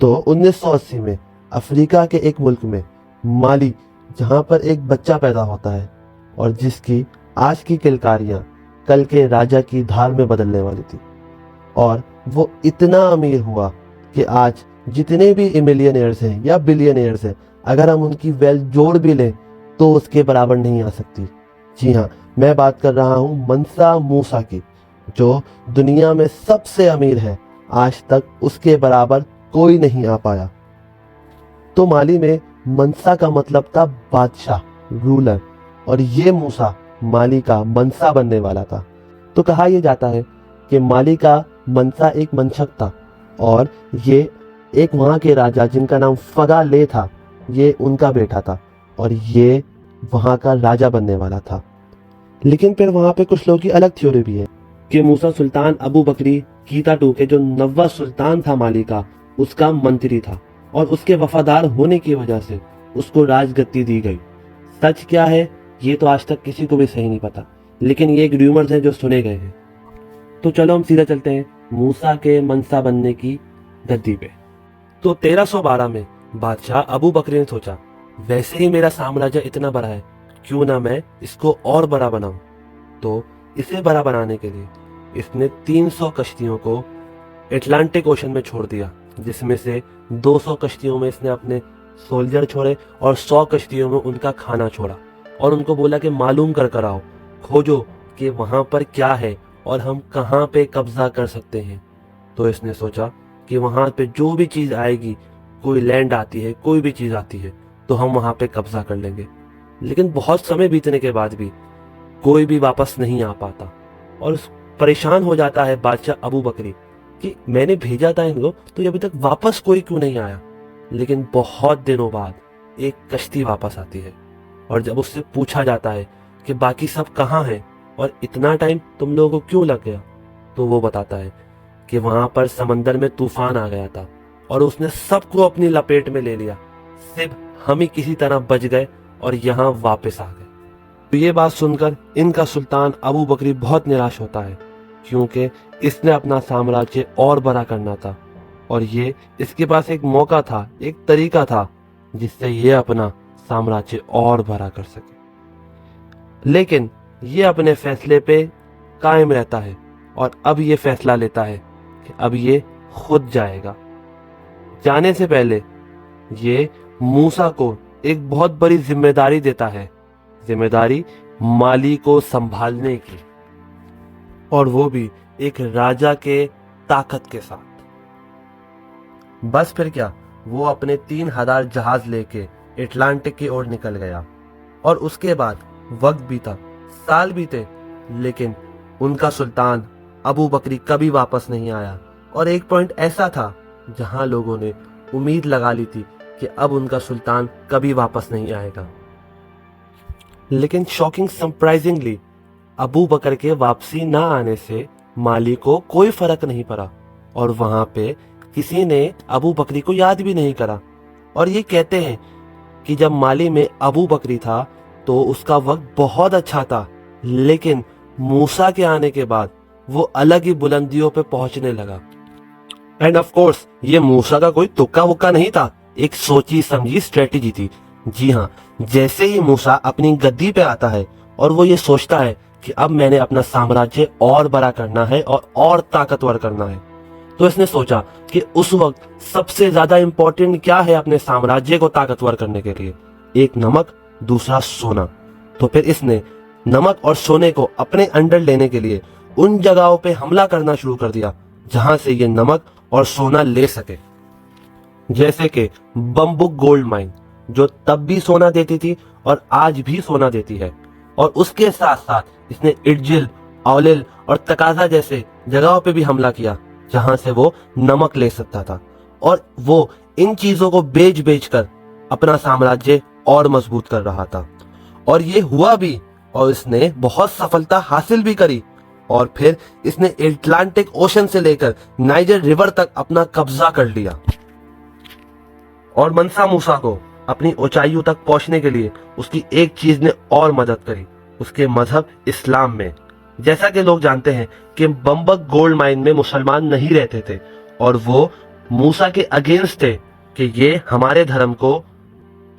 तो 1980 में अफ्रीका के एक मुल्क में माली, जहाँ पर एक बच्चा पैदा होता है और जिसकी आज की किलकारियाँ कल के राजा की धार में बदलने वाली थी, और वो इतना अमीर हुआ कि आज जितने भी मिलियनेयर्स हैं या बिलियनेयर्स हैं, अगर हम उनकी वेल्थ जोड़ भी लें तो उसके बराबर नहीं आ सकती। जी हाँ, मैं बात कर रहा हूँ मंसा मूसा की, जो दुनिया में सबसे अमीर है। आज तक उसके बराबर कोई नहीं आ पाया। तो माली में मंसा का मतलब था बादशाह, रूलर, और ये मूसा माली का मंसा बनने वाला था। तो कहा यह जाता है कि माली का मंसा एक मंशक था और ये एक वहाँ के राजा जिनका नाम फगा ले था, ये उनका बेटा था और ये वहाँ का राजा बनने वाला था। लेकिन फिर वहाँ पे कुछ लोगों की अलग थ्योरी भी है कि मूसा सुल्तान अबू बकरी कीता टू के जो 9वां सुल्तान था माली का, उसका मंत्री था और उसके वफादार होने की वजह से उसको राजगद्दी दी गई। सच क्या है ये तो आज तक किसी को भी सही नहीं पता, लेकिन ये एक र्यूमर्स हैं जो सुने गए हैं। तो चलो हम सीधा चलते हैं मूसा के मंसा बनने की गद्दी पे। तो 1312 में बादशाह अबू बकरी ने सोचा, वैसे ही मेरा साम्राज्य इतना बड़ा है, क्यों ना मैं इसको और बड़ा बनाऊं। तो इसे बड़ा बनाने के लिए इसने 300 कश्तियों को अटलांटिक ओशन में छोड़ दिया, जिसमें से 200 कश्तियों में इसने अपने सोल्जर छोड़े और 100 कश्तियों में उनका खाना छोड़ा और उनको बोला कि मालूम कर आओ, खोजो कि वहां पर क्या है और हम कहाँ पे कब्जा कर सकते हैं। तो इसने सोचा कि वहां पे जो भी चीज आएगी, कोई लैंड आती है, कोई भी चीज आती है, तो हम वहां पे कब्जा कर लेंगे। लेकिन बहुत समय बीतने के बाद भी कोई भी वापस नहीं आ पाता और परेशान हो जाता है बादशाह अबू बकरी कि मैंने भेजा था इनको, तो ये अभी तक वापस कोई क्यों नहीं आया। लेकिन बहुत दिनों बाद एक कश्ती वापस आती है और जब उससे पूछा जाता है कि बाकी सब कहाँ हैं और इतना टाइम तुम लोगों को क्यों लग गया, तो वो बताता है कि वहां पर समंदर में तूफान आ गया था और उसने सबको अपनी लपेट में ले लिया, सिर्फ हम ही किसी तरह बच गए और यहाँ वापस आ गए। तो ये बात सुनकर इनका सुल्तान अबू बकरी बहुत निराश होता है, क्योंकि इसने अपना साम्राज्य और बड़ा करना था और ये इसके पास एक मौका था, एक तरीका था जिससे ये अपना साम्राज्य और बड़ा कर सके। लेकिन ये अपने फैसले पे कायम रहता है और अब ये फैसला लेता है कि अब ये खुद जाएगा। जाने से पहले ये मूसा को एक बहुत बड़ी जिम्मेदारी देता है, जिम्मेदारी माली को संभालने की, और वो भी एक राजा के ताकत के साथ। बस फिर क्या, वो अपने 3000 जहाज लेके अटलांटिक की ओर निकल गया और उसके बाद वक्त बीता, साल बीते, लेकिन उनका सुल्तान अबू बकरी कभी वापस नहीं आया। और एक पॉइंट ऐसा था जहां लोगों ने उम्मीद लगा ली थी कि अब उनका सुल्तान कभी वापस नहीं आएगा। लेकिन शॉकिंग सरप्राइजिंगली अबू बकर के वापसी ना आने से माली को कोई फर्क नहीं पड़ा और वहां पे किसी ने अबू बकरी को याद भी नहीं करा। और ये कहते हैं कि जब माली में अबू बकरी था तो उसका वक्त बहुत अच्छा था, लेकिन मूसा के आने के बाद वो अलग ही बुलंदियों पे पहुंचने लगा। एंड ऑफ कोर्स ये मूसा का कोई तुक्का वुक्का नहीं था, एक सोची समझी स्ट्रेटेजी थी। जी हाँ, जैसे ही मूसा अपनी गद्दी पे आता है और वो ये सोचता है कि अब मैंने अपना साम्राज्य और बड़ा करना है और ताकतवर करना है, तो इसने सोचा कि उस वक्त सबसे ज्यादा इंपॉर्टेंट क्या है अपने साम्राज्य को ताकतवर करने के लिए, एक नमक, दूसरा सोना। तो फिर इसने नमक और सोने को अपने अंडर लेने के लिए उन जगहों पे हमला करना शुरू कर दिया जहां से ये नमक और सोना ले सके, जैसे कि बम्बुक गोल्ड माइन, जो तब भी सोना देती थी और आज भी सोना देती है। और उसके साथ साथ इसने इडजिल, औलिल और तकाजा जैसे जगहों पे भी हमला किया जहां से वो नमक ले सकता था, और वो इन चीजों को बेच बेच कर अपना साम्राज्य और मजबूत कर रहा था। और ये हुआ भी और इसने बहुत सफलता हासिल भी करी। और फिर इसने अटलांटिक ओशन से लेकर नाइजर रिवर तक अपना कब्जा कर लिया। और मंसा मूसा को अपनी ऊंचाइयों तक पहुंचने के लिए उसकी एक चीज ने और मदद करी, उसके मजहब इस्लाम में। जैसा कि लोग जानते हैं कि बम्बक गोल्ड माइन में मुसलमान नहीं रहते थे और वो मूसा के अगेंस्ट थे कि ये हमारे धर्म को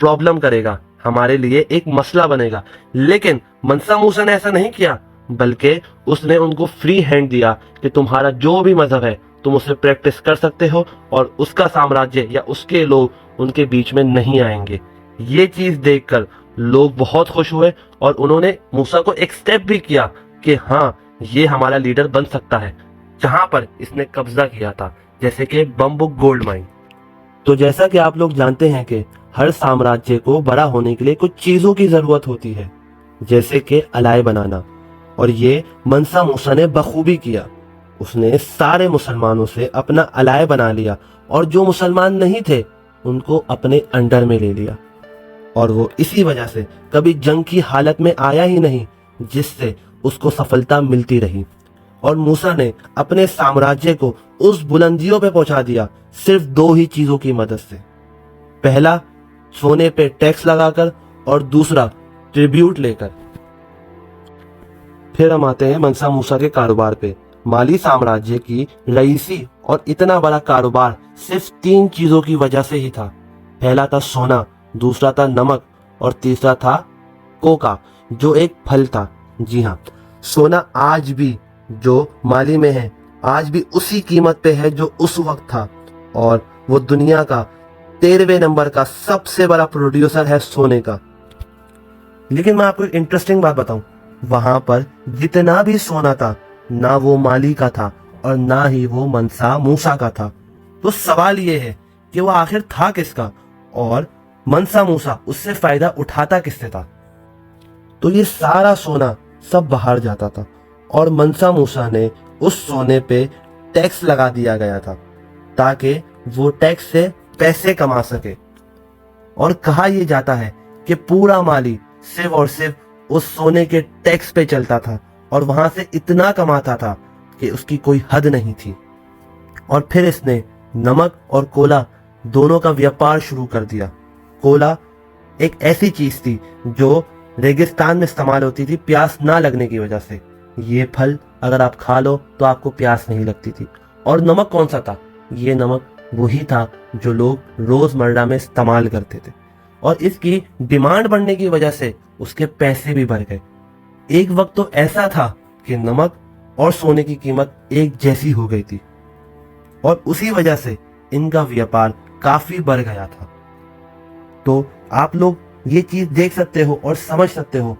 प्रॉब्लम करेगा, हमारे लिए एक मसला बनेगा। लेकिन मनसा मूसा ने ऐसा नहीं किया, बल्कि उसने उनको फ्री हैंड दिया कि तुम्हारा जो भी मजहब है तुम उसे प्रैक्टिस कर सकते हो और उसका साम्राज्य या उसके लोग उनके बीच में नहीं आएंगे। ये चीज देखकर लोग बहुत खुश हुए और उन्होंने मूसा को एक स्टेप भी किया कि हाँ, ये हमारा लीडर बन सकता है, जहां पर इसने कब्जा किया था, जैसे कि बम्बुक गोल्ड माइन। तो जैसा कि आप लोग जानते हैं कि हर साम्राज्य को बड़ा होने के लिए कुछ चीजों की जरूरत होती है, जैसे कि अलाय बनाना, और ये मनसा मूसा ने बखूबी किया। उसने सारे मुसलमानों से अपना अलाय बना लिया और जो मुसलमान नहीं थे उनको अपने अंडर में ले लिया, और वो इसी वजह से कभी जंग की हालत में आया ही नहीं, जिससे उसको सफलता मिलती रही। और मूसा ने अपने साम्राज्य को उस बुलंदियों पे पहुंचा दिया सिर्फ दो ही चीजों की मदद से। पहला, सोने पे टैक्स लगाकर, और दूसरा, ट्रिब्यूट लेकर। फिर हम आते हैं मनसा मूसा के कारोबार पे। माली साम्राज्य की रईसी और इतना बड़ा कारोबार सिर्फ तीन चीजों की वजह से ही था। पहला था सोना, दूसरा था नमक, और तीसरा था कोका, जो एक फल था। जी हाँ, सोना आज भी जो माली में है, आज भी उसी कीमत पे है जो उस वक्त था, और वो दुनिया का 13वें नंबर का सबसे बड़ा प्रोड्यूसर है सोने का। लेकिन मैं आपको एक इंटरेस्टिंग बात बताऊं, वहां पर जितना भी सोना था, ना वो माली का था और ना ही वो मनसा मूसा का था। तो सवाल ये है कि वो आखिर था किसका, और मनसा मूसा उससे फायदा उठाता किससे था। तो ये सारा सोना सब बाहर जाता था और मनसा मूसा ने उस सोने पे टैक्स लगा दिया गया था ताकि वो टैक्स से पैसे कमा सके। और कहा यह जाता है कि पूरा माली सिर्फ और सिर्फ उस सोने के टैक्स पे चलता था और वहां से इतना कमाता था कि उसकी कोई हद नहीं थी। और फिर इसने नमक और कोला दोनों का व्यापार शुरू कर दिया। कोला एक ऐसी चीज थी जो रेगिस्तान में इस्तेमाल होती थी प्यास ना लगने की वजह से। ये फल अगर आप खा लो तो आपको प्यास नहीं लगती थी। और नमक कौन सा था? ये नमक वही था जो लोग रोजमर्रा में इस्तेमाल करते थे, और इसकी डिमांड बढ़ने की वजह से उसके पैसे भी बढ़ गए। एक वक्त तो ऐसा था कि नमक और सोने की कीमत एक जैसी हो गई थी, और उसी वजह से इनका व्यापार काफी बढ़ गया था। तो आप लोग ये चीज देख सकते हो और समझ सकते हो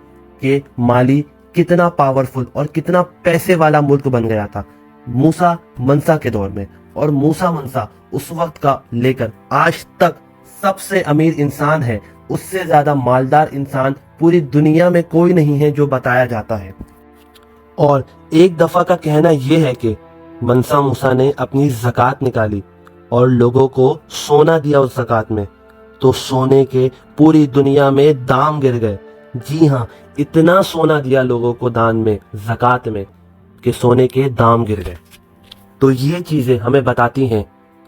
कि माली कितना पावरफुल और कितना पैसे वाला मुल्क बन गया था मूसा मनसा के दौर में। और मूसा मनसा उस वक्त का लेकर आज तक सबसे अमीर इंसान है। उससे ज्यादा मालदार इंसान पूरी दुनिया में कोई नहीं है जो बताया जाता है। और एक दफा का कहना यह है कि मनसा मूसा ने अपनी ज़कात निकाली और लोगों को सोना दिया उस ज़कात में, तो सोने के पूरी दुनिया में दाम गिर गए। जी हाँ, इतना सोना दिया लोगों को दान में, ज़कात में, कि सोने के दाम गिर गए। तो ये चीजें हमें बताती हैं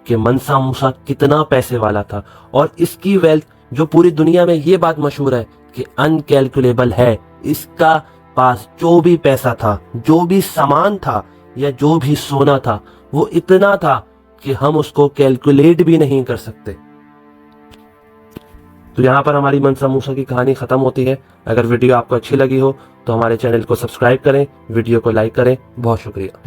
कि मनसा मूसा कितना पैसे वाला था, और इसकी वेल्थ जो पूरी दुनिया में ये बात मशहूर है कि अनकैलकुलेबल है। इसका पास जो भी पैसा था, जो भी सामान था, या जो भी सोना था, वो इतना था कि हम उसको कैलकुलेट भी नहीं कर सकते। तो यहाँ पर हमारी मनसा मूसा की कहानी खत्म होती है। अगर वीडियो आपको अच्छी लगी हो तो हमारे चैनल को सब्सक्राइब करें, वीडियो को लाइक करें। बहुत शुक्रिया।